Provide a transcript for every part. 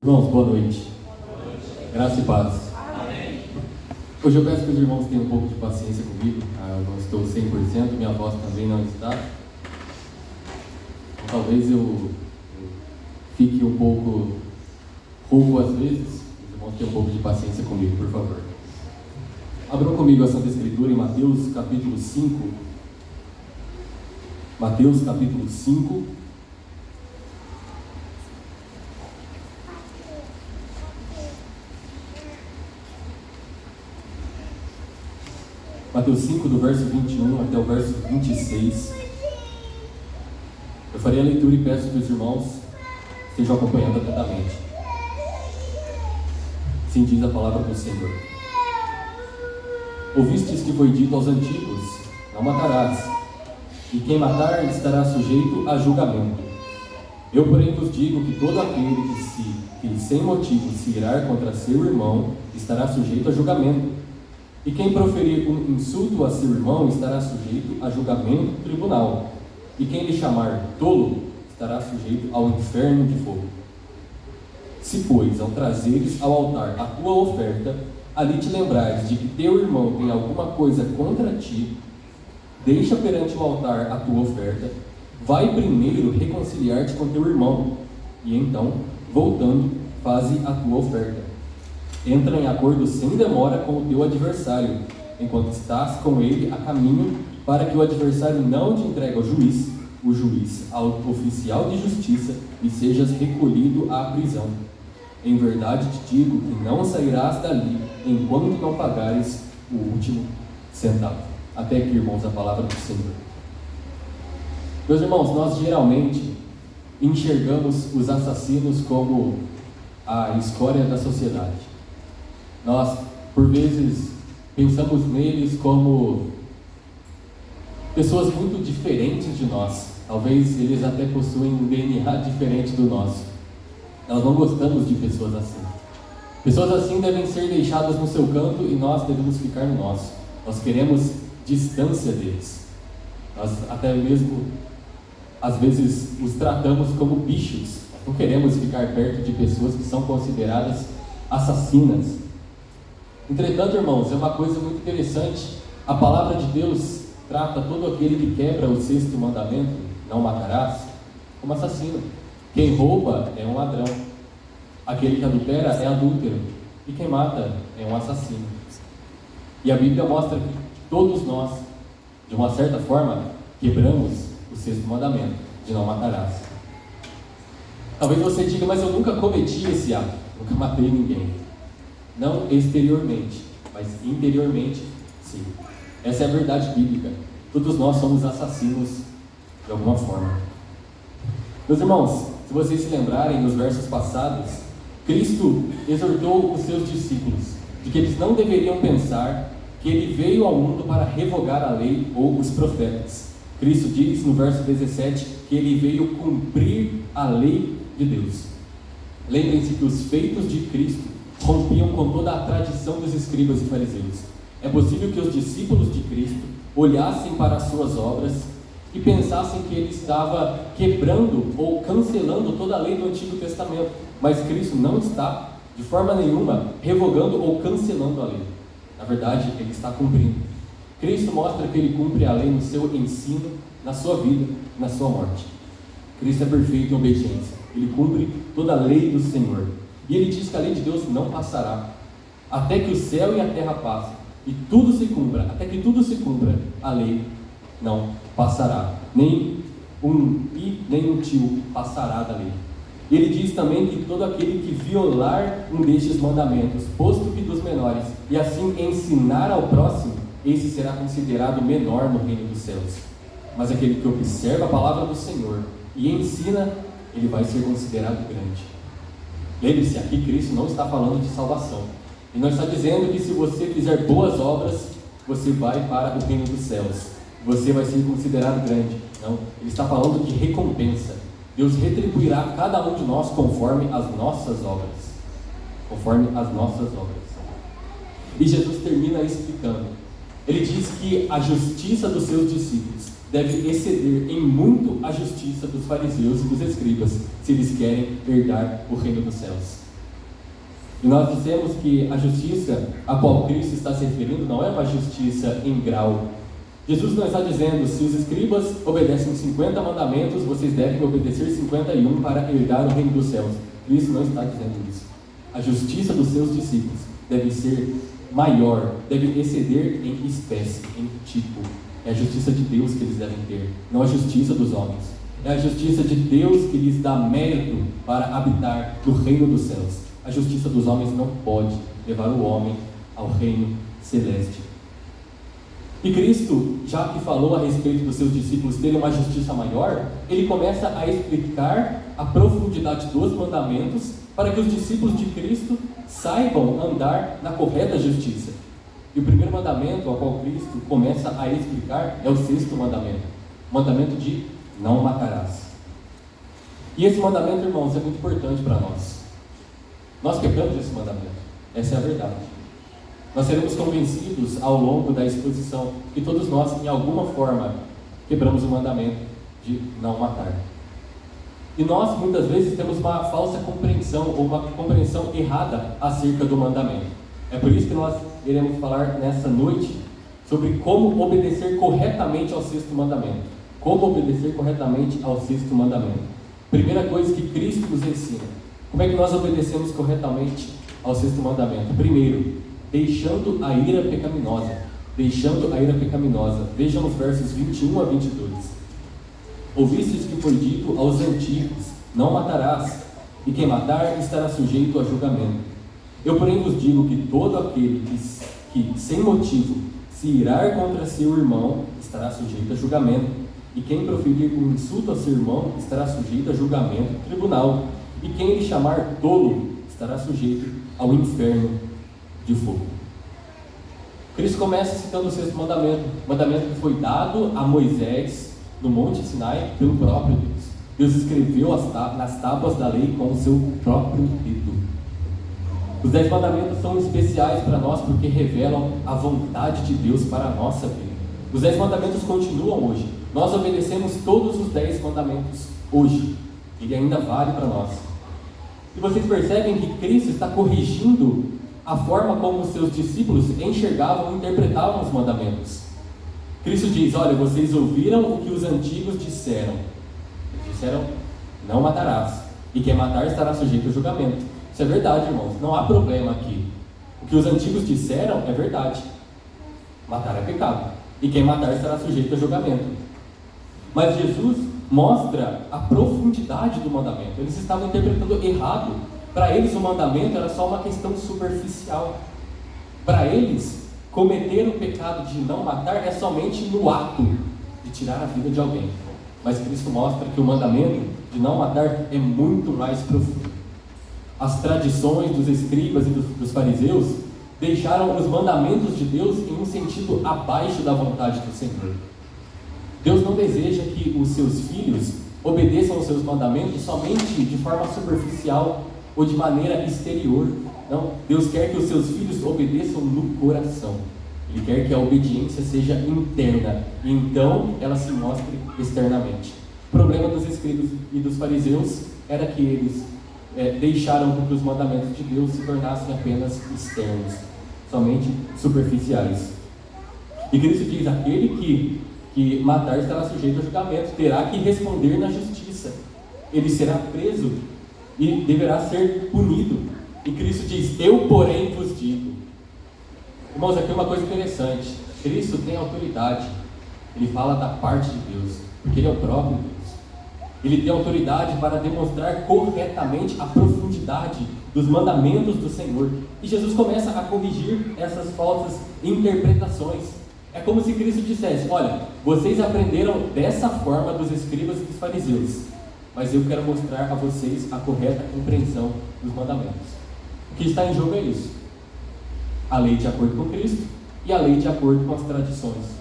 Irmãos, boa noite. Graça e paz. Amém. Hoje eu peço que os irmãos tenham um pouco de paciência comigo. Eu não estou 100%, minha voz também não está. Então, talvez eu fique um pouco rouco às vezes. Os irmãos tenham um pouco de paciência comigo, por favor. Abram comigo a Santa Escritura em Mateus capítulo 5. Mateus capítulo 5. Mateus 5, do verso 21 até o verso 26. Eu farei a leitura e peço que os irmãos estejam acompanhando atentamente. Assim diz a palavra do Senhor. Ouvistes que foi dito aos antigos: não matarás, e quem matar estará sujeito a julgamento. Eu, porém, vos digo que todo aquele que sem motivo se irar contra seu irmão estará sujeito a julgamento. E quem proferir um insulto a seu irmão estará sujeito a julgamento do tribunal. E quem lhe chamar tolo estará sujeito ao inferno de fogo. Se, pois, ao trazeres ao altar a tua oferta, ali te lembrares de que teu irmão tem alguma coisa contra ti, deixa perante o altar a tua oferta, vai primeiro reconciliar-te com teu irmão, e então, voltando, faze a tua oferta. Entra em acordo sem demora com o teu adversário, enquanto estás com ele a caminho, para que o adversário não te entregue ao juiz, o juiz ao oficial de justiça, e sejas recolhido à prisão. Em verdade te digo que não sairás dali, enquanto não pagares o último centavo. Até aqui, irmãos, a palavra do Senhor. Meus irmãos, nós geralmente enxergamos os assassinos como a escória da sociedade. Nós, por vezes, pensamos neles como pessoas muito diferentes de nós. Talvez eles até possuem um DNA diferente do nosso. Nós não gostamos de pessoas assim. Pessoas assim devem ser deixadas no seu canto e nós devemos ficar no nosso. Nós queremos distância deles. Nós até mesmo, às vezes, os tratamos como bichos. Não queremos ficar perto de pessoas que são consideradas assassinas. Entretanto, irmãos, é uma coisa muito interessante. A palavra de Deus trata todo aquele que quebra o 6º mandamento, não matarás, como assassino. Quem rouba é um ladrão. Aquele que adultera é adúltero. E quem mata é um assassino. E a Bíblia mostra que todos nós, de uma certa forma, quebramos o 6º mandamento, de não matarás. Talvez você diga, mas eu nunca cometi esse ato, nunca matei ninguém. Não exteriormente, mas interiormente, sim. Essa é a verdade bíblica. Todos nós somos assassinos de alguma forma. Meus irmãos, se vocês se lembrarem nos versos passados, Cristo exortou os seus discípulos de que eles não deveriam pensar que ele veio ao mundo para revogar a lei ou os profetas. Cristo diz no verso 17 que ele veio cumprir a lei de Deus. Lembrem-se que os feitos de Cristo rompiam com toda a tradição dos escribas e fariseus. É possível que os discípulos de Cristo olhassem para as suas obras e pensassem que ele estava quebrando ou cancelando toda a lei do Antigo Testamento, mas Cristo não está, de forma nenhuma, revogando ou cancelando a lei. Na verdade, ele está cumprindo. Cristo mostra que ele cumpre a lei no seu ensino, na sua vida, na sua morte. Cristo é perfeito em obediência. Ele cumpre toda a lei do Senhor. E ele diz que a lei de Deus não passará, até que o céu e a terra passem, e tudo se cumpra. Até que tudo se cumpra, a lei não passará. Nem um tio passará da lei. E ele diz também que todo aquele que violar um destes mandamentos, posto que dos menores, e assim ensinar ao próximo, esse será considerado menor no reino dos céus. Mas aquele que observa a palavra do Senhor e ensina, ele vai ser considerado grande. Lembre-se, aqui Cristo não está falando de salvação. Ele não está dizendo que se você fizer boas obras, você vai para o reino dos céus. Você vai ser considerado grande. Não, ele está falando de recompensa. Deus retribuirá cada um de nós conforme as nossas obras. Conforme as nossas obras. E Jesus termina explicando. Ele diz que a justiça dos seus discípulos deve exceder em muito a justiça dos fariseus e dos escribas, se eles querem herdar o reino dos céus. E nós dissemos que a justiça a qual Cristo está se referindo não é uma justiça em grau. Jesus não está dizendo, se os escribas obedecem 50 mandamentos, vocês devem obedecer 51 para herdar o reino dos céus. Cristo não está dizendo isso. A justiça dos seus discípulos deve ser maior, deve exceder em espécie, em tipo. É a justiça de Deus que eles devem ter, não a justiça dos homens. É a justiça de Deus que lhes dá mérito para habitar no reino dos céus. A justiça dos homens não pode levar o homem ao reino celeste. E Cristo, já que falou a respeito dos seus discípulos terem uma justiça maior, ele começa a explicar a profundidade dos mandamentos para que os discípulos de Cristo saibam andar na correta justiça. E o primeiro mandamento ao qual Cristo começa a explicar é o 6º mandamento, o mandamento de não matarás. E esse mandamento, irmãos, é muito importante para nós. Nós quebramos esse mandamento, essa é a verdade. Nós seremos convencidos ao longo da exposição que todos nós, em alguma forma, quebramos o mandamento de não matar. E nós, muitas vezes, temos uma falsa compreensão ou uma compreensão errada acerca do mandamento. É por isso que nós iremos falar nessa noite sobre como obedecer corretamente ao 6º mandamento. Como obedecer corretamente ao 6º mandamento. Primeira coisa que Cristo nos ensina. Como é que nós obedecemos corretamente ao 6º mandamento? Primeiro, deixando a ira pecaminosa. Deixando a ira pecaminosa. Vejam os versos 21 a 22. Ouvistes que foi dito aos antigos, não matarás, e quem matar estará sujeito a julgamento. Eu, porém, vos digo que todo aquele que sem motivo se irar contra seu irmão estará sujeito a julgamento, e quem proferir um insulto a seu irmão estará sujeito a julgamento do tribunal, e quem lhe chamar tolo estará sujeito ao inferno de fogo. Cristo começa citando o 6º mandamento, mandamento que foi dado a Moisés no Monte Sinai pelo próprio Deus. Deus escreveu nas tábuas da lei com o seu próprio dedo. Os 10 mandamentos são especiais para nós porque revelam a vontade de Deus para a nossa vida. Os 10 mandamentos continuam hoje. Nós obedecemos todos os 10 mandamentos hoje. Ele ainda vale para nós. E vocês percebem que Cristo está corrigindo a forma como os seus discípulos enxergavam e interpretavam os mandamentos. Cristo diz, olha, vocês ouviram o que os antigos disseram. Eles disseram, não matarás, e quem matar estará sujeito ao julgamento. Isso é verdade, irmãos, não há problema aqui. O que os antigos disseram é verdade. Matar é pecado, e quem matar estará sujeito ao julgamento. Mas Jesus mostra a profundidade do mandamento. Eles estavam interpretando errado. Para eles o mandamento era só uma questão superficial. Para eles, cometer o pecado de não matar é somente no ato de tirar a vida de alguém. Mas Cristo mostra que o mandamento de não matar é muito mais profundo. As tradições dos escribas e dos fariseus deixaram os mandamentos de Deus em um sentido abaixo da vontade do Senhor. Deus não deseja que os seus filhos obedeçam aos seus mandamentos somente de forma superficial ou de maneira exterior. Não, Deus quer que os seus filhos obedeçam no coração. Ele quer que a obediência seja interna, e então ela se mostre externamente. O problema dos escribas e dos fariseus era que eles deixaram que os mandamentos de Deus se tornassem apenas externos, somente superficiais. E Cristo diz, aquele que matar estará sujeito a julgamento, terá que responder na justiça. Ele será preso e deverá ser punido. E Cristo diz, eu porém vos digo. Irmãos, aqui é uma coisa interessante. Cristo tem autoridade. Ele fala da parte de Deus, porque Ele é o próprio Deus. Ele tem autoridade para demonstrar corretamente a profundidade dos mandamentos do Senhor. E Jesus começa a corrigir essas falsas interpretações. É como se Cristo dissesse, olha, vocês aprenderam dessa forma dos escribas e dos fariseus, mas eu quero mostrar a vocês a correta compreensão dos mandamentos. O que está em jogo é isso. A lei de acordo com Cristo e a lei de acordo com as tradições.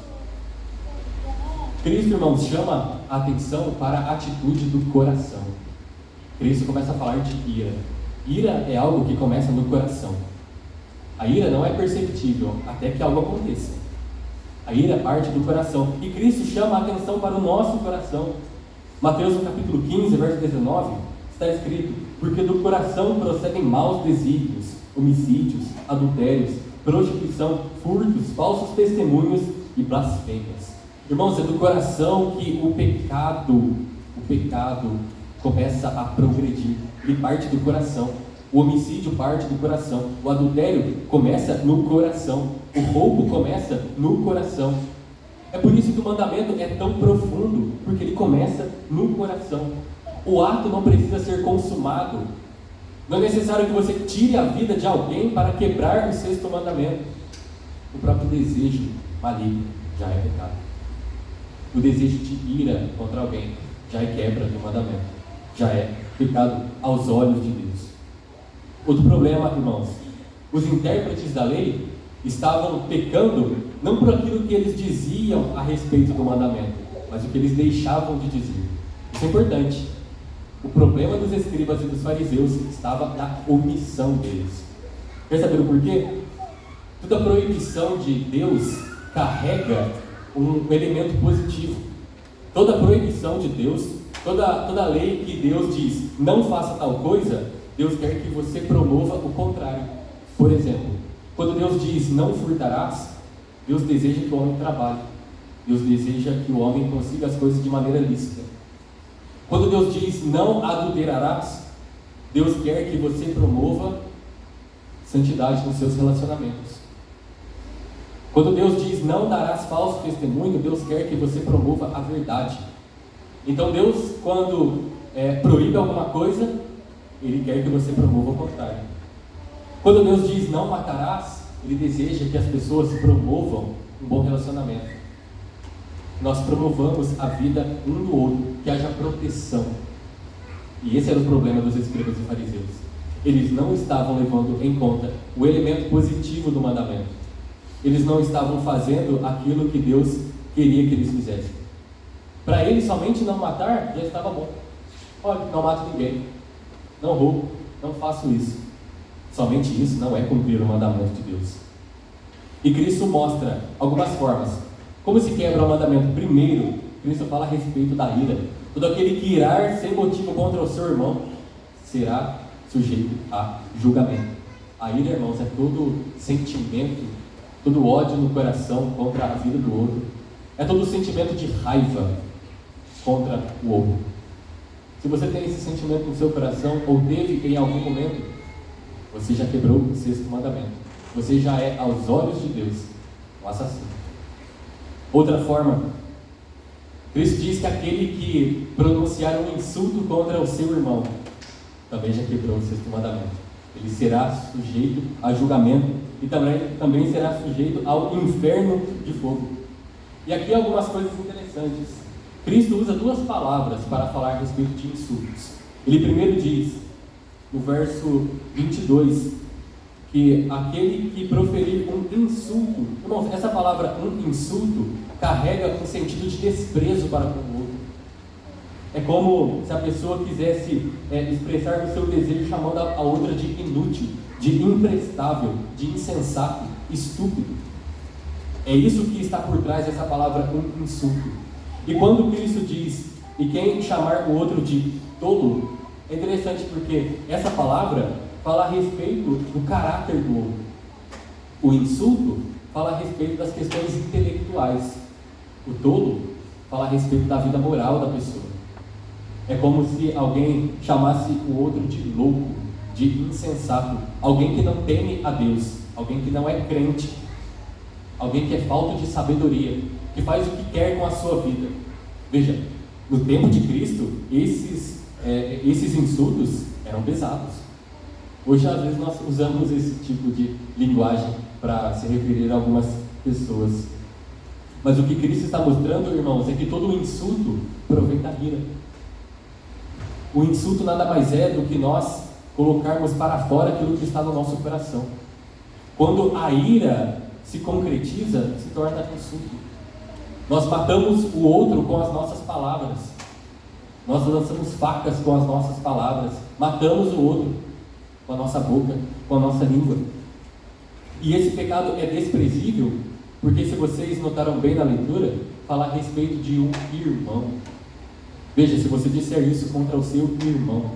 Cristo, irmãos, chama a atenção para a atitude do coração. Cristo começa a falar de ira. Ira é algo que começa no coração. A ira não é perceptível até que algo aconteça. A ira parte do coração. E Cristo chama a atenção para o nosso coração. Mateus, no capítulo 15, verso 19, está escrito, porque do coração procedem maus desígnios, homicídios, adultérios, prostituição, furtos, falsos testemunhos e blasfêmias. Irmãos, é do coração que o pecado começa a progredir. Ele parte do coração. O homicídio parte do coração. O adultério começa no coração. O roubo começa no coração. É por isso que o mandamento é tão profundo, porque ele começa no coração. O ato não precisa ser consumado. Não é necessário que você tire a vida de alguém para quebrar o sexto mandamento. O próprio desejo maligno já é pecado. O desejo de ira contra alguém já é quebra do mandamento. Já é pecado aos olhos de Deus. Outro problema, irmãos, os intérpretes da lei estavam pecando não por aquilo que eles diziam a respeito do mandamento, mas o que eles deixavam de dizer. Isso é importante. O problema dos escribas e dos fariseus estava na omissão deles. Quer saber o porquê? Toda proibição de Deus carrega um elemento positivo. Toda proibição de Deus, toda lei que Deus diz não faça tal coisa, Deus quer que você promova o contrário. Por exemplo, quando Deus diz não furtarás, Deus deseja que o homem trabalhe. Deus deseja que o homem consiga as coisas de maneira lícita. Quando Deus diz não adulterarás, Deus quer que você promova santidade nos seus relacionamentos. Quando Deus diz não darás falso testemunho, Deus quer que você promova a verdade. Então Deus, quando proíbe alguma coisa, Ele quer que você promova o contrário. Quando Deus diz não matarás, Ele deseja que as pessoas promovam um bom relacionamento. Nós promovamos a vida um do outro, que haja proteção. E esse era o problema dos escribas e fariseus. Eles não estavam levando em conta o elemento positivo do mandamento. Eles não estavam fazendo aquilo que Deus queria que eles fizessem. Para eles, somente não matar já estava bom. Olha, não mato ninguém, não roubo, não faço isso. Somente isso não é cumprir o mandamento de Deus. E Cristo mostra algumas formas. Como se quebra o mandamento? Primeiro, Cristo fala a respeito da ira. Todo aquele que irar sem motivo contra o seu irmão será sujeito a julgamento. A ira, irmãos, é todo sentimento, todo ódio no coração contra a vida do outro. É todo sentimento de raiva contra o outro. Se você tem esse sentimento no seu coração, ou teve em algum momento, você já quebrou o sexto mandamento. Você já é, aos olhos de Deus, um assassino. Outra forma, Cristo diz que aquele que pronunciar um insulto contra o seu irmão, também já quebrou o sexto mandamento. Ele será sujeito a julgamento e também será sujeito ao inferno de fogo. E aqui algumas coisas interessantes. Cristo usa duas palavras para falar a respeito de insultos. Ele primeiro diz, no verso 22, que aquele que proferir um insulto, irmãos, essa palavra um insulto carrega um sentido de desprezo para com o outro. É como se a pessoa quisesse expressar o seu desejo chamando a outra de inútil, de imprestável, de insensato, estúpido. É isso que está por trás dessa palavra um insulto. E quando Cristo diz, e quem chamar o outro de tolo, é interessante porque essa palavra fala a respeito do caráter do outro. O insulto fala a respeito das questões intelectuais. O tolo fala a respeito da vida moral da pessoa. É como se alguém chamasse o outro de louco, de insensato, alguém que não teme a Deus, alguém que não é crente, alguém que é falto de sabedoria, que faz o que quer com a sua vida. Veja, no tempo de Cristo, esses insultos eram pesados. Hoje, às vezes, nós usamos esse tipo de linguagem para se referir a algumas pessoas. Mas o que Cristo está mostrando, irmãos, é que todo insulto provém da ira. O insulto nada mais é do que nós colocarmos para fora aquilo que está no nosso coração. Quando a ira se concretiza, se torna insulto. Nós matamos o outro com as nossas palavras. Nós lançamos facas com as nossas palavras. Matamos o outro com a nossa boca, com a nossa língua. E esse pecado é desprezível, porque se vocês notaram bem na leitura, fala a respeito de um irmão. Veja, se você disser isso contra o seu irmão,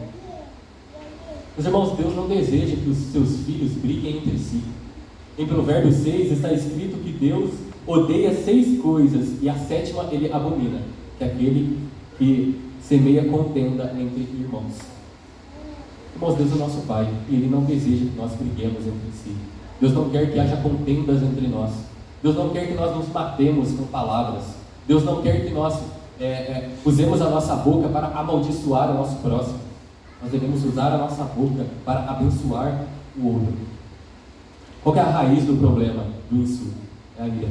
Meus irmãos, Deus não deseja que os seus filhos briguem entre si. Em Provérbios 6 está escrito que Deus odeia 6 coisas e a 7ª ele abomina, que é aquele que semeia contenda entre irmãos. Irmãos, Deus é o nosso Pai e Ele não deseja que nós briguemos entre si. Deus não quer que haja contendas entre nós. Deus não quer que nós nos matemos com palavras. Deus não quer que nós usemos a nossa boca para amaldiçoar o nosso próximo. Nós devemos usar a nossa boca para abençoar o outro. Qual que é a raiz do problema do insulto? É a ira.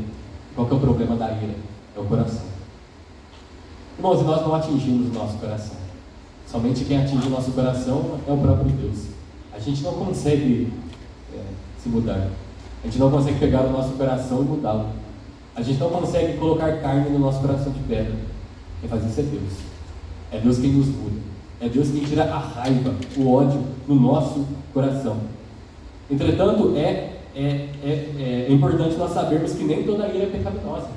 Qual que é o problema da ira? É o coração. Irmãos, e nós não atingimos o nosso coração. Somente quem atinge o nosso coração é o próprio Deus. A gente não consegue se mudar. A gente não consegue pegar o nosso coração e mudá-lo. A gente não consegue colocar carne no nosso coração de pedra. Quem faz isso é Deus. É Deus quem nos muda. É Deus quem tira a raiva, o ódio no nosso coração. Entretanto, é importante nós sabermos que nem toda ira é pecaminosa.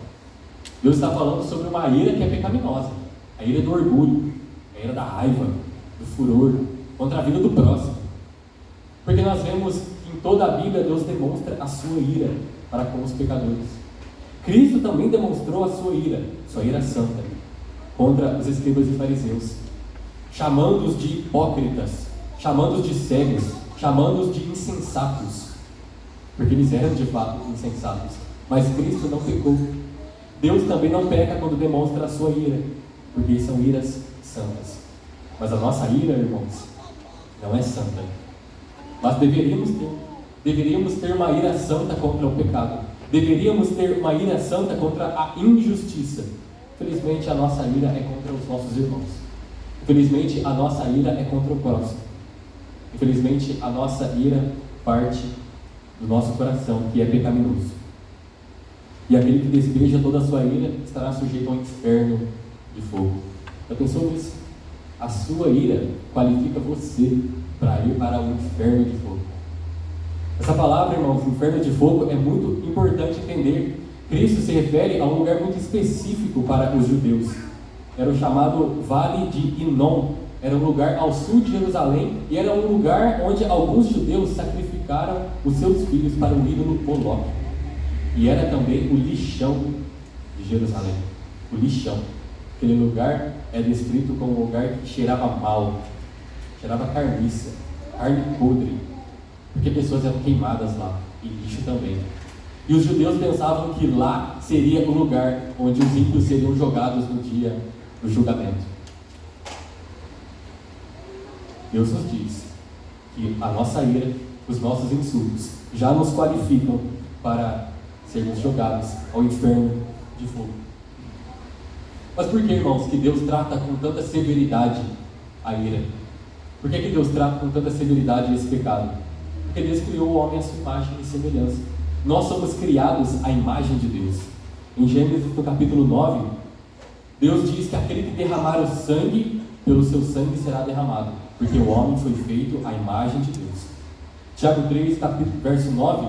Deus está falando sobre uma ira que é pecaminosa. A ira do orgulho, a ira da raiva, do furor, contra a vida do próximo. Porque nós vemos que em toda a Bíblia Deus demonstra a sua ira para com os pecadores. Cristo também demonstrou a sua ira santa, contra os escribas e fariseus, chamando-os de hipócritas, chamando-os de cegos, chamando-os de insensatos, porque eles eram de fato insensatos, mas Cristo não pecou. Deus também não peca quando demonstra a sua ira, porque são iras santas. Mas a nossa ira, irmãos, não é santa. Mas deveríamos ter uma ira santa contra o pecado. Deveríamos ter uma ira santa contra a injustiça. Infelizmente, a nossa ira é contra os nossos irmãos. Infelizmente, a nossa ira é contra o próximo. Infelizmente, a nossa ira parte do nosso coração, que é pecaminoso. E aquele que despeja toda a sua ira estará sujeito ao inferno de fogo. Já pensou nisso? A sua ira qualifica você para ir para o inferno de fogo. Essa palavra, irmãos, inferno de fogo, é muito importante entender. Cristo se refere a um lugar muito específico para os judeus. Era o chamado Vale de Inom. Era um lugar ao sul de Jerusalém e era um lugar onde alguns judeus sacrificaram os seus filhos para o ídolo Moloque. E era também o lixão de Jerusalém. O lixão. Aquele lugar é descrito como um lugar que cheirava mal, cheirava carniça, carne podre, porque pessoas eram queimadas lá, e lixo também. E os judeus pensavam que lá seria o lugar onde os ímpios seriam jogados no dia do julgamento. Deus nos diz que a nossa ira, os nossos insultos, já nos qualificam para sermos jogados ao inferno de fogo. Mas por que, irmãos, que Deus trata com tanta severidade a ira? Por que Deus trata com tanta severidade esse pecado? Porque Deus criou o homem à sua imagem e semelhança. Nós somos criados à imagem de Deus. Em Gênesis, no capítulo 9, Deus diz que aquele que derramar o sangue, pelo seu sangue será derramado, porque o homem foi feito à imagem de Deus. Tiago 3, verso 9,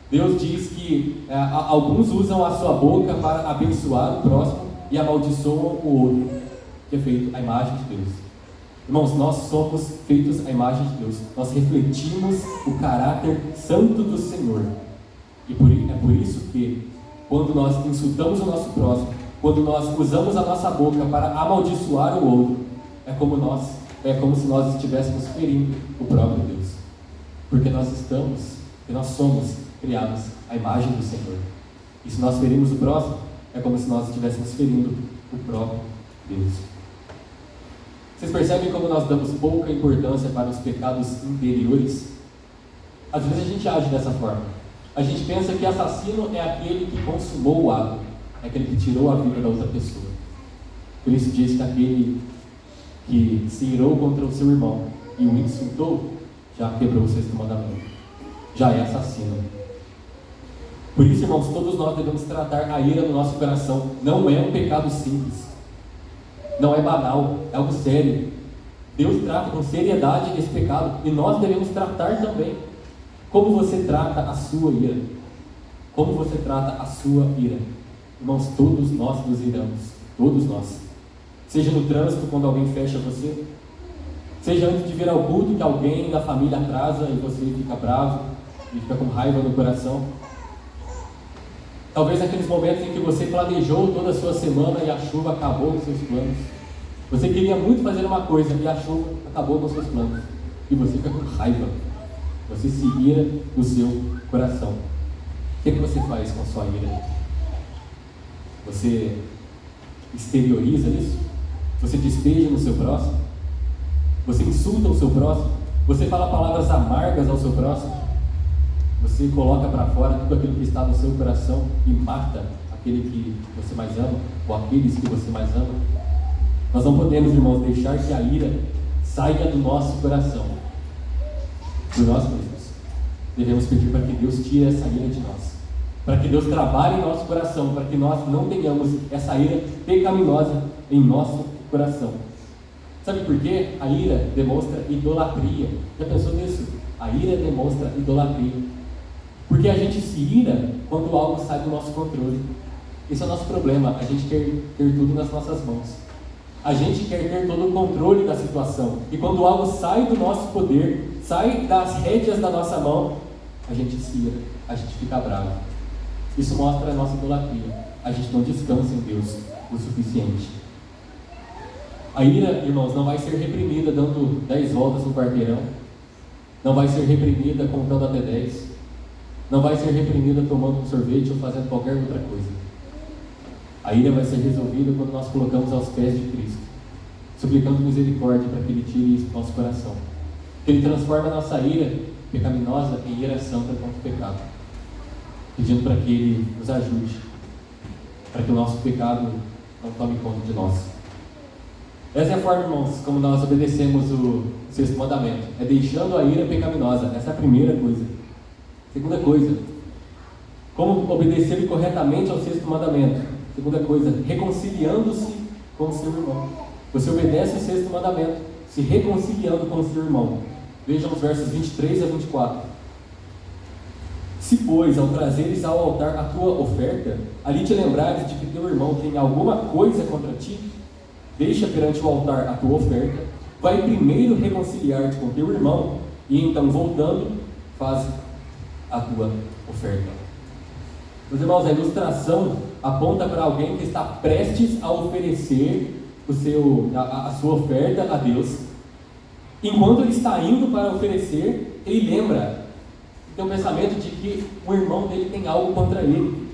Deus diz que alguns usam a sua boca para abençoar o próximo e amaldiçoam o outro, que é feito à imagem de Deus. Irmãos, nós somos feitos à imagem de Deus. Nós refletimos o caráter santo do Senhor. E é por isso que, quando nós insultamos o nosso próximo, quando nós usamos a nossa boca para amaldiçoar o outro, é como se nós estivéssemos ferindo o próprio Deus. Porque nós somos criados à imagem do Senhor. E se nós ferimos o próximo, é como se nós estivéssemos ferindo o próprio Deus. Vocês percebem como nós damos pouca importância para os pecados interiores? Às vezes a gente age dessa forma. A gente pensa que assassino é aquele que consumou o ato, é aquele que tirou a vida da outra pessoa. Por isso diz que aquele que se irou contra o seu irmão e o insultou, já quebrou o 6º mandamento. Já é assassino. Por isso, irmãos, todos nós devemos tratar a ira no nosso coração. Não é um pecado simples. Não é banal, é algo sério. Deus trata com seriedade esse pecado e nós devemos tratar também. Como você trata a sua ira? Como você trata a sua ira? Irmãos, todos nós nos iramos. Todos nós. Seja no trânsito, quando alguém fecha você. Seja antes de vir ao culto, que alguém da família atrasa e você fica bravo e fica com raiva no coração. Talvez naqueles momentos em que você planejou toda a sua semana e a chuva acabou com seus planos. Você queria muito fazer uma coisa e a chuva acabou com seus planos. E você fica com raiva. Você se ira no seu coração. O que você faz com a sua ira? Você exterioriza isso? Você despeja no seu próximo? Você insulta o seu próximo? Você fala palavras amargas ao seu próximo? Você coloca para fora tudo aquilo que está no seu coração e mata aquele que você mais ama, ou aqueles que você mais ama? Nós não podemos, irmãos, deixar que a ira saia do nosso coração, por nós mesmos. Devemos pedir para que Deus tire essa ira de nós, para que Deus trabalhe em nosso coração, para que nós não tenhamos essa ira pecaminosa em nosso coração. Sabe por quê? A ira demonstra idolatria. Já pensou nisso? A ira demonstra idolatria. Porque a gente se ira quando algo sai do nosso controle. Esse é o nosso problema. A gente quer ter tudo nas nossas mãos. A gente quer ter todo o controle da situação. E quando algo sai do nosso poder, sai das rédeas da nossa mão, a gente se ira, a gente fica bravo. Isso mostra a nossa idolatria. A gente não descansa em Deus o suficiente. A ira, irmãos, não vai ser reprimida dando 10 voltas no quarteirão. Não vai ser reprimida contando até 10. Não vai ser reprimida tomando um sorvete ou fazendo qualquer outra coisa. A ira vai ser resolvida quando nós colocamos aos pés de Cristo, suplicando misericórdia para que Ele tire isso do nosso coração. Que Ele transforme a nossa ira pecaminosa em ira santa contra o pecado. Pedindo para que Ele nos ajude, para que o nosso pecado não tome conta de nós. Essa é a forma, irmãos, como nós obedecemos o sexto mandamento. É deixando a ira pecaminosa. Essa é a primeira coisa. Segunda coisa, como obedecer corretamente ao sexto mandamento. Segunda coisa, reconciliando-se com o seu irmão. Você obedece o sexto mandamento, se reconciliando com o seu irmão. Vejam os versos 23 a 24. Se, pois, ao trazeres ao altar a tua oferta, ali te lembrares de que teu irmão tem alguma coisa contra ti, deixa perante o altar a tua oferta, vai primeiro reconciliar-te com teu irmão, e então, voltando, faz a tua oferta. Meus irmãos, a ilustração aponta para alguém que está prestes a oferecer a sua oferta a Deus. Enquanto ele está indo para oferecer, ele lembra, tem um pensamento de que o irmão dele tem algo contra ele.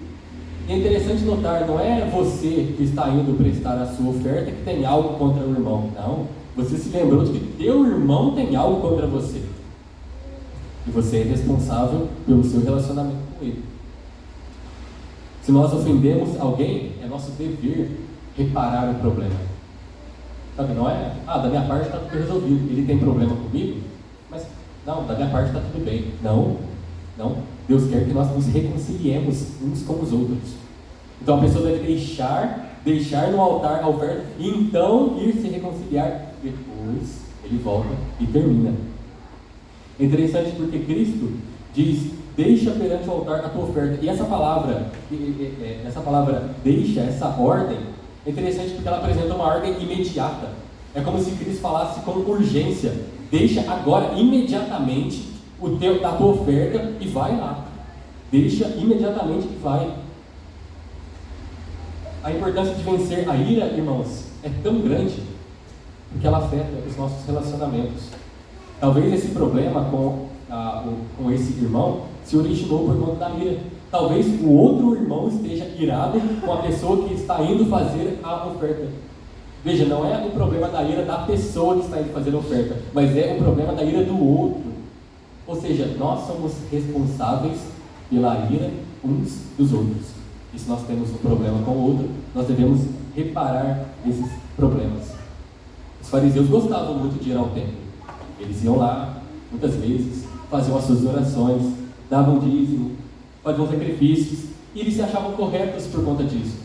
E é interessante notar, não é você que está indo prestar a sua oferta que tem algo contra o irmão. Não, você se lembrou de que teu irmão tem algo contra você. E você é responsável pelo seu relacionamento com ele. Se nós ofendemos alguém, é nosso dever reparar o problema. Sabe, não é? Da minha parte está tudo resolvido. Ele tem problema comigo? Mas, não, da minha parte está tudo bem. Não. Deus quer que nós nos reconciliemos uns com os outros. Então a pessoa deve deixar no altar a oferta e então ir se reconciliar. Depois ele volta e termina. É interessante porque Cristo diz: deixa perante o altar a tua oferta. E essa palavra deixa, essa ordem, é interessante porque ela apresenta uma ordem imediata. É como se Cristo falasse com urgência: deixa agora, imediatamente, a tua oferta e vai lá. Deixa imediatamente e vai. A importância de vencer a ira, irmãos, é tão grande porque ela afeta os nossos relacionamentos. Talvez esse problema com esse irmão se originou por conta da ira. Talvez o outro irmão esteja irado com a pessoa que está indo fazer a oferta. Veja, não é o problema da ira da pessoa que está indo fazer a oferta, mas é o problema da ira do outro. Ou seja, nós somos responsáveis pela ira uns dos outros. E se nós temos um problema com o outro, nós devemos reparar esses problemas. Os fariseus gostavam muito de ir ao templo. Eles iam lá, muitas vezes, faziam as suas orações, davam dízimo, faziam sacrifícios, e eles se achavam corretos por conta disso.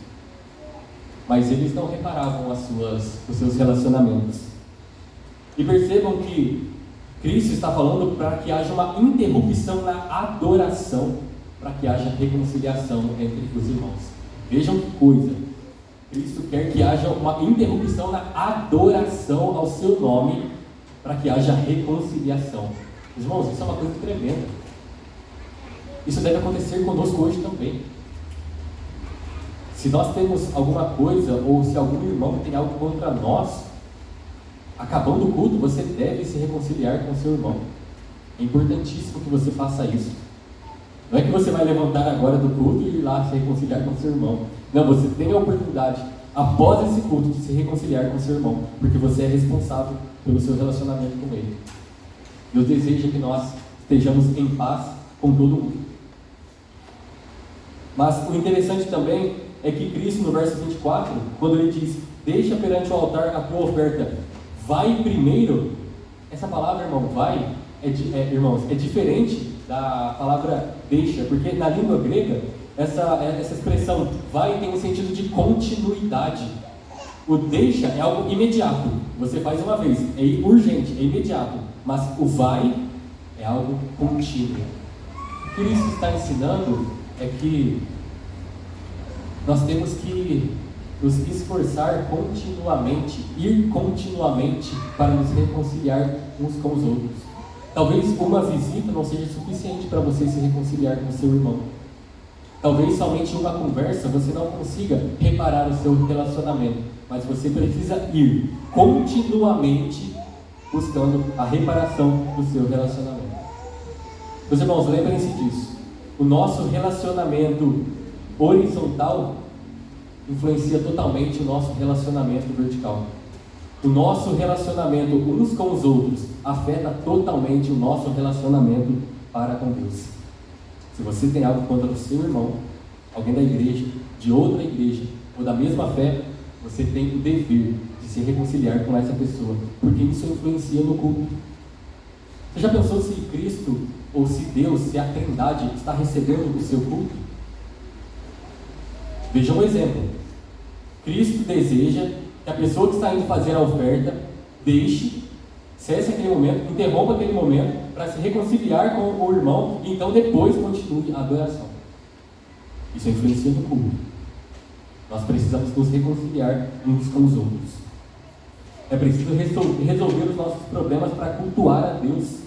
Mas eles não reparavam os seus relacionamentos. E percebam que Cristo está falando para que haja uma interrupção na adoração, para que haja reconciliação entre os irmãos. Vejam que coisa! Cristo quer que haja uma interrupção na adoração ao seu nome, para que haja reconciliação. Irmãos, isso é uma coisa tremenda. Isso deve acontecer conosco hoje também. Se nós temos alguma coisa, ou se algum irmão tem algo contra nós, acabando o culto, você deve se reconciliar com seu irmão. É importantíssimo que você faça isso. Não é que você vai levantar agora do culto e ir lá se reconciliar com seu irmão. Não, você tem a oportunidade, após esse culto, de se reconciliar com seu irmão, porque você é responsável pelo seu relacionamento com ele. Deus deseja que nós estejamos em paz com todo mundo. Mas o interessante também é que Cristo, no verso 24, quando ele diz: deixa perante o altar a tua oferta, vai primeiro. Essa palavra, irmão, vai, irmãos, é diferente da palavra deixa, porque na língua grega, essa expressão vai tem um sentido de continuidade. O deixa é algo imediato, você faz uma vez, é urgente, é imediato, mas o vai é algo contínuo. O que Cristo está ensinando é que nós temos que nos esforçar continuamente, ir continuamente para nos reconciliar uns com os outros. Talvez uma visita não seja suficiente para você se reconciliar com seu irmão. Talvez somente uma conversa você não consiga reparar o seu relacionamento, mas você precisa ir continuamente buscando a reparação do seu relacionamento. Meus irmãos, lembrem-se disso. O nosso relacionamento horizontal influencia totalmente o nosso relacionamento vertical. O nosso relacionamento uns com os outros afeta totalmente o nosso relacionamento para com Deus. Se você tem algo contra o seu irmão, alguém da igreja, de outra igreja ou da mesma fé, você tem o dever de se reconciliar com essa pessoa, porque isso influencia no culto. Você já pensou se Cristo, ou se Deus, se a Trindade está recebendo o seu culto? Veja um exemplo. Cristo deseja que a pessoa que está indo fazer a oferta deixe, cesse aquele momento, interrompa aquele momento para se reconciliar com o irmão e então depois continue a adoração. Isso influencia no culto. Nós precisamos nos reconciliar uns com os outros. É preciso resolver os nossos problemas para cultuar a Deus.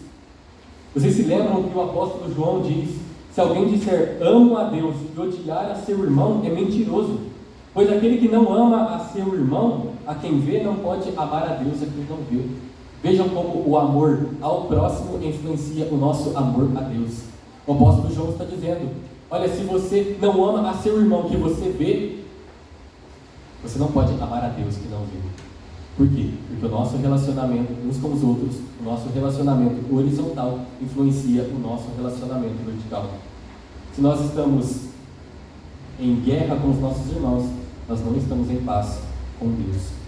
Vocês se lembram que o apóstolo João diz: se alguém disser amo a Deus e odiar a seu irmão, é mentiroso. Pois aquele que não ama a seu irmão, a quem vê, não pode amar a Deus a quem não vê. Vejam como o amor ao próximo influencia o nosso amor a Deus. O apóstolo João está dizendo: olha, se você não ama a seu irmão que você vê, você não pode amar a Deus que não vê. Por quê? Porque o nosso relacionamento uns com os outros, o nosso relacionamento horizontal influencia o nosso relacionamento vertical. Se nós estamos em guerra com os nossos irmãos, nós não estamos em paz com Deus.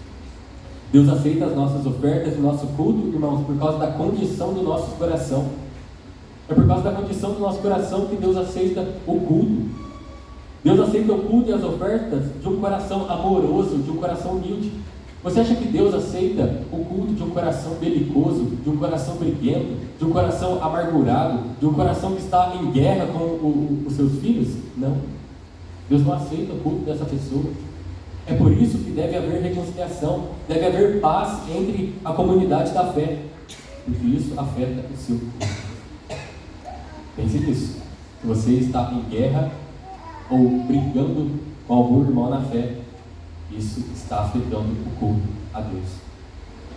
Deus aceita as nossas ofertas e o nosso culto, irmãos, por causa da condição do nosso coração. É por causa da condição do nosso coração que Deus aceita o culto. Deus aceita o culto e as ofertas de um coração amoroso, de um coração humilde. Você acha que Deus aceita o culto de um coração belicoso, de um coração briguento, de um coração amargurado, de um coração que está em guerra com os seus filhos? Não. Deus não aceita o culto dessa pessoa. É por isso que deve haver reconciliação, deve haver paz entre a comunidade da fé, porque isso afeta o seu culto. Pense nisso. Se você está em guerra ou brigando com algum irmão na fé, isso está afetando o culto a Deus.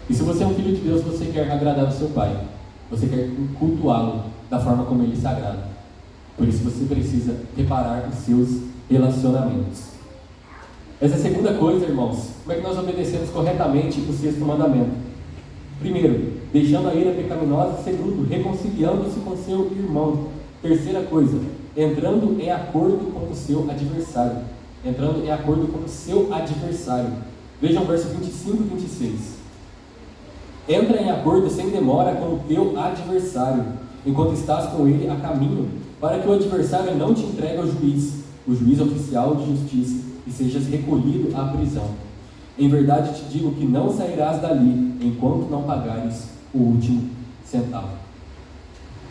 E se você é um filho de Deus, você quer agradar o seu Pai, você quer cultuá-lo da forma como ele se agrada. Por isso você precisa reparar os seus relacionamentos. Essa é a segunda coisa, irmãos. Como é que nós obedecemos corretamente o sexto mandamento? Primeiro, deixando a ira pecaminosa. Segundo, reconciliando-se com seu irmão. Terceira coisa, entrando em acordo com o seu adversário. Entrando em acordo com o seu adversário. Vejam o verso 25 e 26. Entra em acordo sem demora com o teu adversário, enquanto estás com ele a caminho, para que o adversário não te entregue ao juiz, o juiz oficial de justiça, e sejas recolhido à prisão. Em verdade te digo que não sairás dali, enquanto não pagares o último centavo.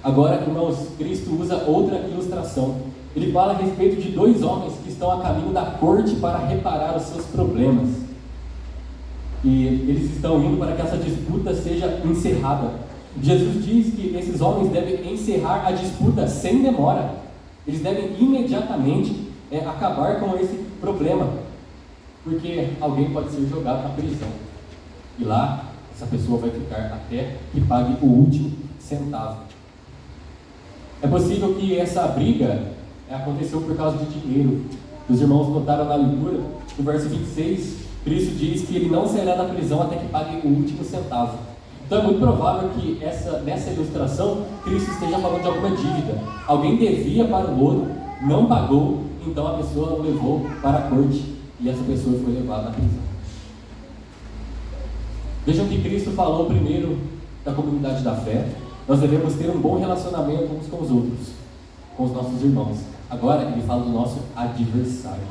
Agora, irmãos, Cristo usa outra ilustração. Ele fala a respeito de dois homens que estão a caminho da corte para reparar os seus problemas. E eles estão indo para que essa disputa seja encerrada. Jesus diz que esses homens devem encerrar a disputa sem demora. Eles devem imediatamente acabar com esse problema, porque alguém pode ser jogado na prisão e lá essa pessoa vai ficar até que pague o último centavo. É possível que essa briga aconteceu por causa de dinheiro. Os irmãos notaram na leitura, no verso 26, Cristo diz que ele não sairá da prisão até que pague o último centavo. Então é muito provável que nessa ilustração Cristo esteja falando de alguma dívida. Alguém devia para o outro, não pagou, então a pessoa o levou para a corte e essa pessoa foi levada à prisão. Vejam que Cristo falou primeiro da comunidade da fé. Nós devemos ter um bom relacionamento uns com os outros, com os nossos irmãos. Agora ele fala do nosso adversário.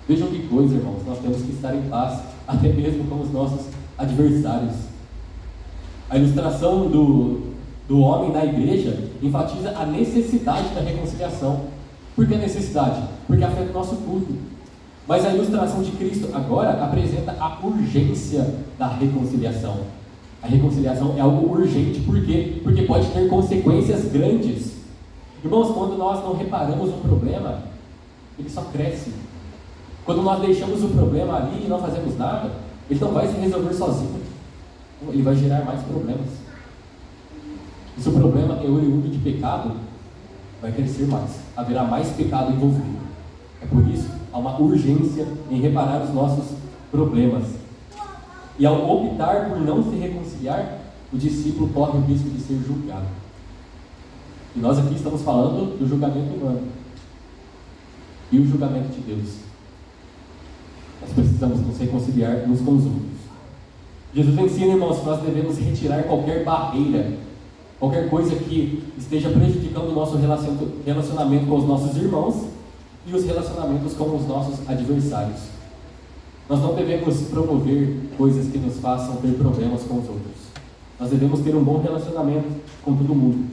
Vejam que coisa, irmãos, nós temos que estar em paz, até mesmo com os nossos adversários. A ilustração do homem na igreja enfatiza a necessidade da reconciliação. Por que a necessidade? Porque afeta o nosso culto. Mas a ilustração de Cristo agora apresenta a urgência da reconciliação. A reconciliação é algo urgente, por quê? Porque pode ter consequências grandes. Irmãos, quando nós não reparamos um problema, ele só cresce. Quando nós deixamos o problema ali e não fazemos nada, ele não vai se resolver sozinho. Ele vai gerar mais problemas. E se o problema é oriundo de pecado, vai crescer mais. Haverá mais pecado envolvido. É por isso, há uma urgência em reparar os nossos problemas. E ao optar por não se reconciliar, o discípulo corre o risco de ser julgado. E nós aqui estamos falando do julgamento humano e o julgamento de Deus. Nós precisamos nos reconciliar uns com os outros. Jesus ensina, irmãos, que nós devemos retirar qualquer barreira, qualquer coisa que esteja prejudicando o nosso relacionamento com os nossos irmãos e os relacionamentos com os nossos adversários. Nós não devemos promover coisas que nos façam ter problemas com os outros. Nós devemos ter um bom relacionamento com todo mundo.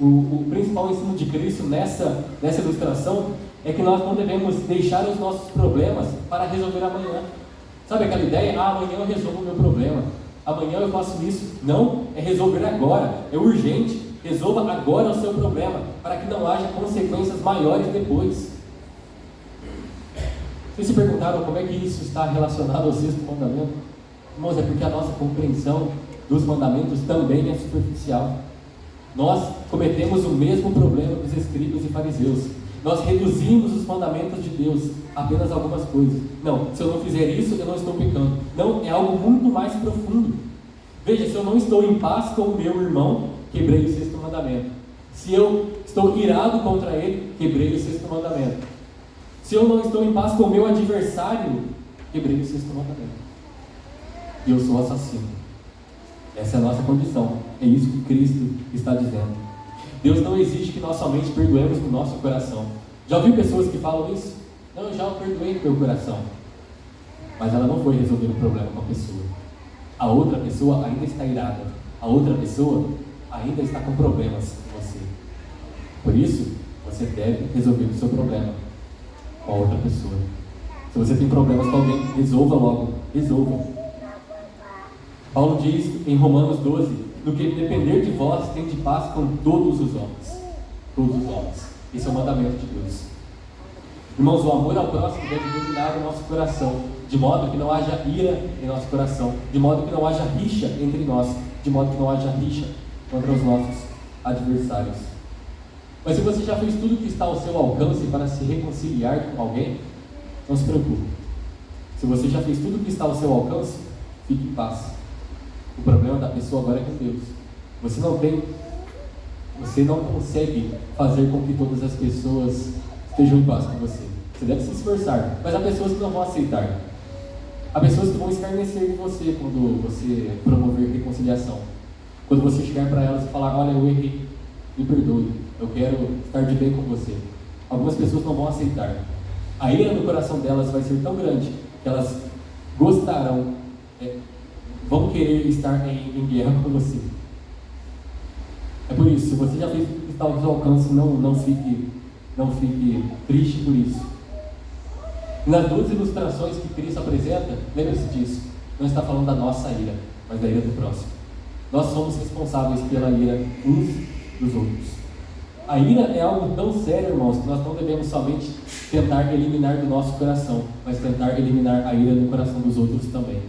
O principal ensino de Cristo nessa ilustração é que nós não devemos deixar os nossos problemas para resolver amanhã. Sabe aquela ideia? Amanhã eu resolvo o meu problema. Amanhã eu faço isso. Não, é resolver agora. É urgente. Resolva agora o seu problema, para que não haja consequências maiores depois. Vocês se perguntaram como é que isso está relacionado ao sexto mandamento? Irmãos, é porque a nossa compreensão dos mandamentos também é superficial. Nós cometemos o mesmo problema dos escribas e fariseus. Nós reduzimos os mandamentos de Deus a apenas algumas coisas. Não, se eu não fizer isso, eu não estou pecando. Não, é algo muito mais profundo. Veja, se eu não estou em paz com o meu irmão, quebrei o sexto mandamento. Se eu estou irado contra ele, quebrei o sexto mandamento. Se eu não estou em paz com o meu adversário, quebrei o sexto mandamento. E eu sou assassino. Essa é a nossa condição. É isso que Cristo está dizendo. Deus não exige que nós somente perdoemos com o nosso coração. Já ouviu pessoas que falam isso? Não, eu já o perdoei no meu coração. Mas ela não foi resolver o problema com a pessoa. A outra pessoa ainda está irada. A outra pessoa ainda está com problemas com você. Por isso, você deve resolver o seu problema com a outra pessoa. Se você tem problemas com alguém, resolva logo. Resolva. Paulo diz em Romanos 12: no que depender de vós, tende paz com todos os homens. Todos os homens. Esse é o mandamento de Deus. Irmãos, o amor ao próximo deve dominar o nosso coração, de modo que não haja ira em nosso coração, de modo que não haja rixa entre nós, de modo que não haja rixa contra os nossos adversários. Mas se você já fez tudo o que está ao seu alcance para se reconciliar com alguém, não se preocupe. Se você já fez tudo o que está ao seu alcance, fique em paz. O problema da pessoa agora é com Deus. Você não consegue fazer com que todas as pessoas estejam em paz com você. Você deve se esforçar, mas há pessoas que não vão aceitar. Há pessoas que vão escarnecer de você quando você promover reconciliação. Quando você chegar para elas e falar: olha, eu errei, me perdoe, eu quero estar de bem com você. Algumas pessoas não vão aceitar. A ira no coração delas vai ser tão grande que elas gostarão, vão querer estar em guerra com você. É por isso, se você já fez o que está ao seu alcance, não fique triste por isso. Nas duas ilustrações que Cristo apresenta, lembre-se disso. não está falando da nossa ira, mas da ira do próximo. Nós somos responsáveis pela ira uns dos outros. A ira é algo tão sério, irmãos, que nós não devemos somente tentar eliminar do nosso coração, mas tentar eliminar a ira do coração dos outros também.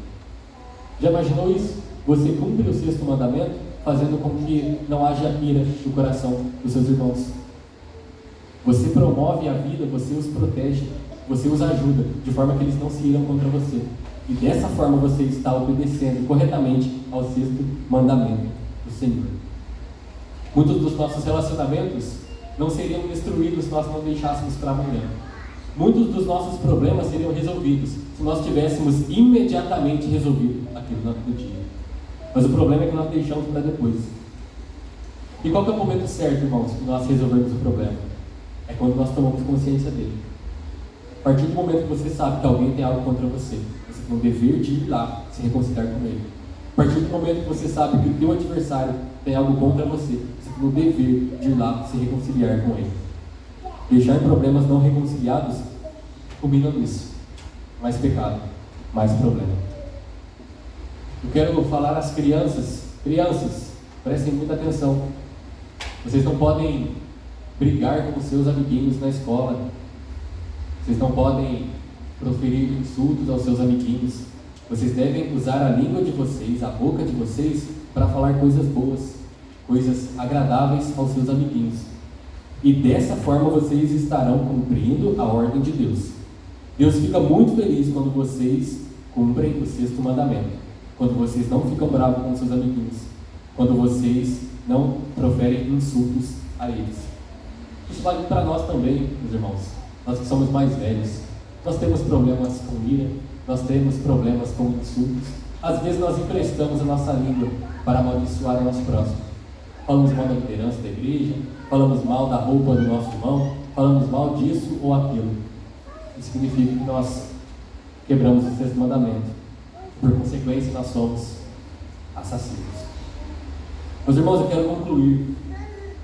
Já imaginou isso? Você cumpre o 6º mandamento, fazendo com que não haja ira no coração dos seus irmãos. Você promove a vida, você os protege, você os ajuda, de forma que eles não se iram contra você. E dessa forma você está obedecendo corretamente ao 6º mandamento do Senhor. Muitos dos nossos relacionamentos não seriam destruídos se nós não deixássemos para amanhã. Muitos dos nossos problemas seriam resolvidos se nós tivéssemos imediatamente resolvido aquilo no dia. Mas o problema é que nós deixamos para depois. E qual que é o momento certo, irmãos, que nós resolvemos o problema? É quando nós tomamos consciência dele. A partir do momento que você sabe que alguém tem algo contra você, você tem o dever de ir lá se reconciliar com ele. A partir do momento que você sabe que o teu adversário tem algo contra você, você tem o dever de ir lá se reconciliar com ele. Deixar problemas não reconciliados combina nisso. Mais pecado, mais problema. Eu quero falar às crianças, prestem muita atenção. Vocês não podem brigar com os seus amiguinhos na escola. Vocês não podem proferir insultos aos seus amiguinhos. Vocês devem usar a língua de vocês, a boca de vocês, para falar coisas boas, coisas agradáveis aos seus amiguinhos. E dessa forma vocês estarão cumprindo a ordem de Deus. Deus fica muito feliz quando vocês cumprem o 6º mandamento. Quando vocês não ficam bravos com seus amiguinhos. Quando vocês não proferem insultos a eles. Isso vale para nós também, meus irmãos. Nós que somos mais velhos. Nós temos problemas com ira. Nós temos problemas com insultos. Às vezes nós emprestamos a nossa língua para amaldiçoar o nosso próximo. Falamos mal da liderança da igreja. Falamos mal da roupa do nosso irmão. Falamos mal disso ou aquilo. Isso significa que nós quebramos o 6º mandamento. Por consequência, nós somos assassinos. Meus irmãos, eu quero concluir.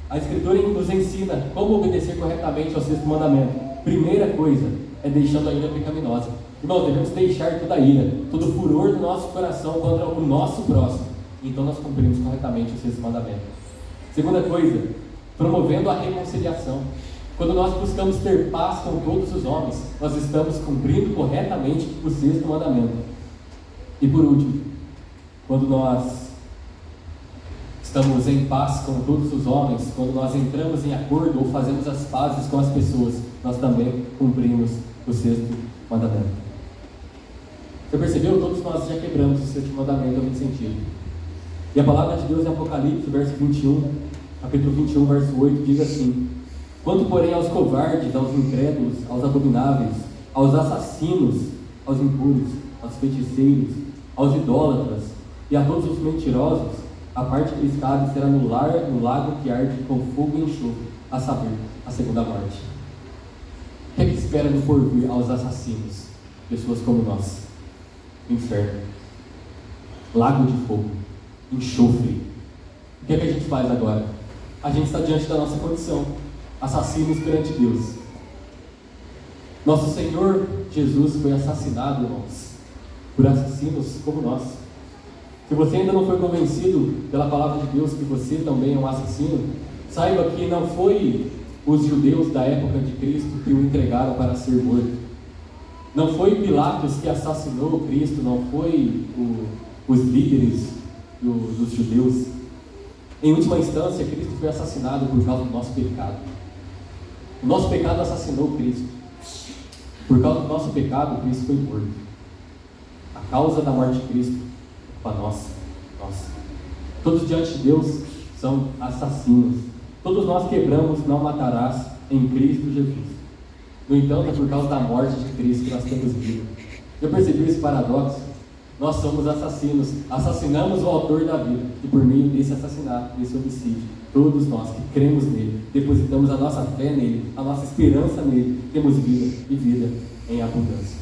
A Escritura nos ensina como obedecer corretamente ao 6º mandamento. Primeira coisa é deixando a ira pecaminosa. Irmãos, devemos deixar toda a ira, todo o furor do nosso coração contra o nosso próximo. Então nós cumprimos corretamente o 6º mandamento. Segunda coisa, promovendo a reconciliação. Quando nós buscamos ter paz com todos os homens, nós estamos cumprindo corretamente o 6º mandamento. E por último, quando nós estamos em paz com todos os homens, quando nós entramos em acordo ou fazemos as pazes com as pessoas, nós também cumprimos o 6º mandamento. Você percebeu? Todos nós já quebramos o 6º mandamento em muito sentido. E a palavra de Deus em Apocalipse, capítulo 21, verso 8, diz assim: quanto porém aos covardes, aos incrédulos, aos abomináveis, aos assassinos, aos impuros, aos feiticeiros, aos idólatras e a todos os mentirosos, a parte que lhes cabe será no lago que arde com fogo e enxofre, a saber, a segunda morte. O que é que espera no porvir aos assassinos? Pessoas como nós. Inferno. Lago de fogo. Enxofre. O que é que a gente faz agora? A gente está diante da nossa condição. Assassinos perante Deus. Nosso Senhor Jesus foi assassinado, irmãos, por assassinos como nós. Se você ainda não foi convencido pela palavra de Deus que você também é um assassino, saiba que não foi os judeus da época de Cristo que o entregaram para ser morto. Não foi Pilatos que assassinou Cristo, não foi os líderes dos judeus. Em última instância, Cristo foi assassinado por causa do nosso pecado. O nosso pecado assassinou Cristo. Por causa do nosso pecado, Cristo foi morto. A causa da morte de Cristo para nós. Todos diante de Deus são assassinos. Todos nós quebramos não matarás em Cristo Jesus. No entanto, é por causa da morte de Cristo que nós temos vida. Já percebeu esse paradoxo? Nós somos assassinos, assassinamos o autor da vida, e por meio desse assassinato, desse homicídio, todos nós que cremos nele, depositamos a nossa fé nele, a nossa esperança nele, temos vida e vida em abundância.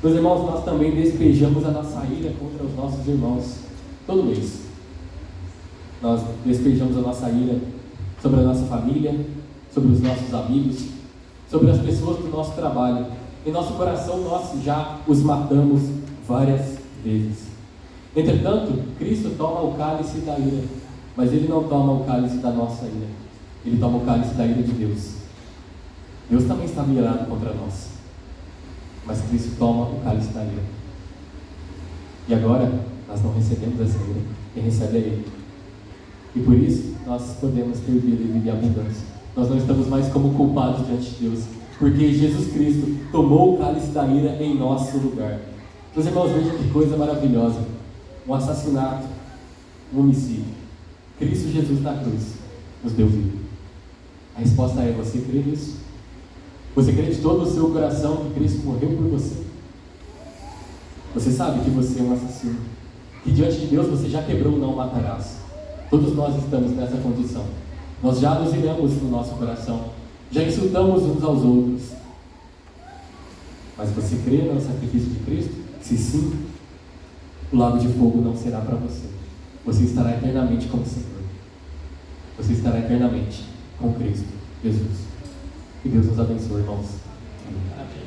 Meus irmãos, nós também despejamos a nossa ira contra os nossos irmãos, todo mês. Nós despejamos a nossa ira sobre a nossa família, sobre os nossos amigos, sobre as pessoas do nosso trabalho. Em nosso coração nós já os matamos várias vezes. Entretanto, Cristo toma o cálice da ira, mas Ele não toma o cálice da nossa ira. Ele toma o cálice da ira de Deus. Deus também está irado contra nós, mas Cristo toma o cálice da ira. E agora, nós não recebemos essa ira, quem recebe é Ele. E por isso, nós podemos ter vida e viver abundância. Nós não estamos mais como culpados diante de Deus, porque Jesus Cristo tomou o cálice da ira em nosso lugar. Meus irmãos, vejam que coisa maravilhosa. Um assassinato, um homicídio. Cristo Jesus na cruz nos deu vida. A resposta é: você crê nisso? Você crê de todo o seu coração que Cristo morreu por você? Você sabe que você é um assassino, que diante de Deus você já quebrou o não matarás. Todos nós estamos nessa condição. Nós já nos iramos no nosso coração, já insultamos uns aos outros. Mas você crê no sacrifício de Cristo? Se sim, o lago de fogo não será para você. Você estará eternamente com o Senhor. Você estará eternamente com Cristo Jesus. Que Deus nos abençoe, irmãos. Amém.